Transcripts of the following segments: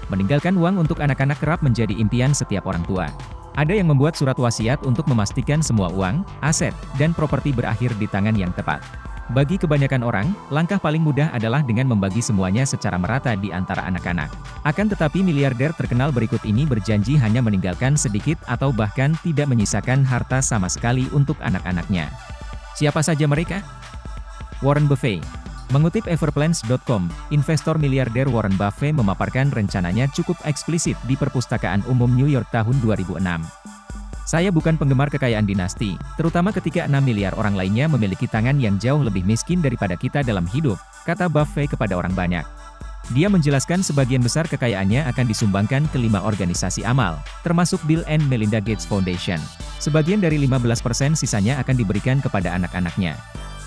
Meninggalkan uang untuk anak-anak kerap menjadi impian setiap orang tua. Ada yang membuat surat wasiat untuk memastikan semua uang, aset, dan properti berakhir di tangan yang tepat. Bagi kebanyakan orang, langkah paling mudah adalah dengan membagi semuanya secara merata di antara anak-anak. Akan tetapi miliarder terkenal berikut ini berjanji hanya meninggalkan sedikit atau bahkan tidak menyisakan harta sama sekali untuk anak-anaknya. Siapa saja mereka? Warren Buffett. Mengutip Everplans.com, investor miliarder Warren Buffett memaparkan rencananya cukup eksplisit di Perpustakaan Umum New York tahun 2006. Saya bukan penggemar kekayaan dinasti, terutama ketika 6 miliar orang lainnya memiliki tangan yang jauh lebih miskin daripada kita dalam hidup, kata Buffett kepada orang banyak. Dia menjelaskan sebagian besar kekayaannya akan disumbangkan ke 5 organisasi amal, termasuk Bill and Melinda Gates Foundation. Sebagian dari 15% sisanya akan diberikan kepada anak-anaknya.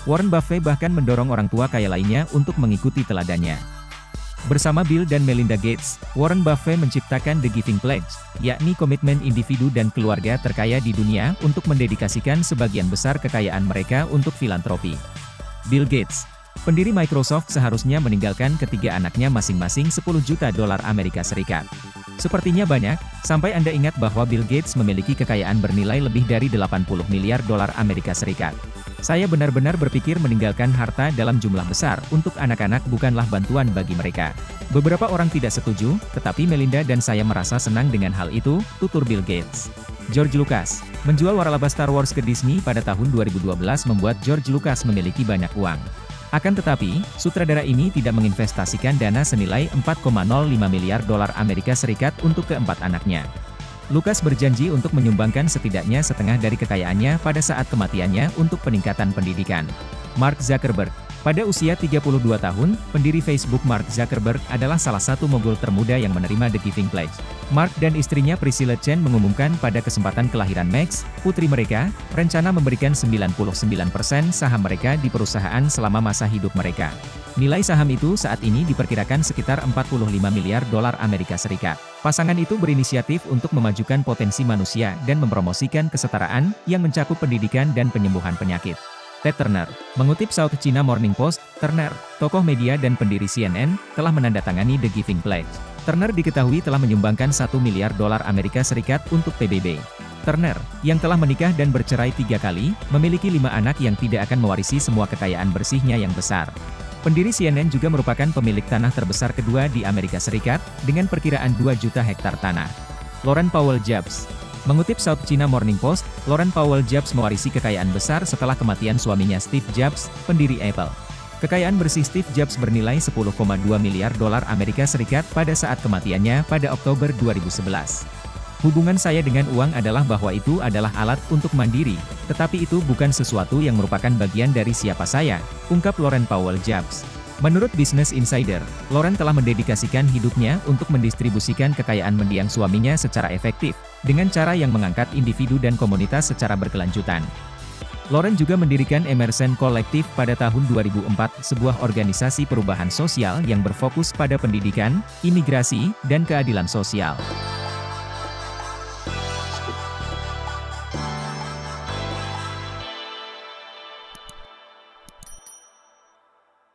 Warren Buffett bahkan mendorong orang tua kaya lainnya untuk mengikuti teladannya. Bersama Bill dan Melinda Gates, Warren Buffett menciptakan The Giving Pledge, yakni komitmen individu dan keluarga terkaya di dunia untuk mendedikasikan sebagian besar kekayaan mereka untuk filantropi. Bill Gates, pendiri Microsoft, seharusnya meninggalkan ketiga anaknya masing-masing 10 juta dolar Amerika Serikat. Sepertinya banyak, sampai Anda ingat bahwa Bill Gates memiliki kekayaan bernilai lebih dari 80 miliar dolar Amerika Serikat. Saya benar-benar berpikir meninggalkan harta dalam jumlah besar untuk anak-anak bukanlah bantuan bagi mereka. Beberapa orang tidak setuju, tetapi Melinda dan saya merasa senang dengan hal itu, tutur Bill Gates. George Lucas, menjual waralaba Star Wars ke Disney pada tahun 2012 membuat George Lucas memiliki banyak uang. Akan tetapi, sutradara ini tidak menginvestasikan dana senilai 4,05 miliar dolar Amerika Serikat untuk keempat anaknya. Lucas berjanji untuk menyumbangkan setidaknya setengah dari kekayaannya pada saat kematiannya untuk peningkatan pendidikan. Mark Zuckerberg. Pada usia 32 tahun, pendiri Facebook Mark Zuckerberg adalah salah satu mogul termuda yang menerima The Giving Pledge. Mark dan istrinya Priscilla Chen mengumumkan pada kesempatan kelahiran Max, putri mereka, rencana memberikan 99% saham mereka di perusahaan selama masa hidup mereka. Nilai saham itu saat ini diperkirakan sekitar 45 miliar dolar Amerika Serikat. Pasangan itu berinisiatif untuk memajukan potensi manusia dan mempromosikan kesetaraan yang mencakup pendidikan dan penyembuhan penyakit. Ted Turner, mengutip South China Morning Post, Turner, tokoh media dan pendiri CNN, telah menandatangani The Giving Pledge. Turner diketahui telah menyumbangkan 1 miliar dolar Amerika Serikat untuk PBB. Turner, yang telah menikah dan bercerai 3 kali, memiliki 5 anak yang tidak akan mewarisi semua kekayaan bersihnya yang besar. Pendiri CNN juga merupakan pemilik tanah terbesar kedua di Amerika Serikat, dengan perkiraan 2 juta hektar tanah. Laurence Powell Jobs. Mengutip South China Morning Post, Laurence Powell Jobs mewarisi kekayaan besar setelah kematian suaminya Steve Jobs, pendiri Apple. Kekayaan bersih Steve Jobs bernilai 10,2 miliar dolar Amerika Serikat pada saat kematiannya pada Oktober 2011. Hubungan saya dengan uang adalah bahwa itu adalah alat untuk mandiri, tetapi itu bukan sesuatu yang merupakan bagian dari siapa saya, ungkap Laurence Powell Jobs. Menurut Business Insider, Laurence telah mendedikasikan hidupnya untuk mendistribusikan kekayaan mendiang suaminya secara efektif, dengan cara yang mengangkat individu dan komunitas secara berkelanjutan. Laurence juga mendirikan Emerson Collective pada tahun 2004, sebuah organisasi perubahan sosial yang berfokus pada pendidikan, imigrasi, dan keadilan sosial.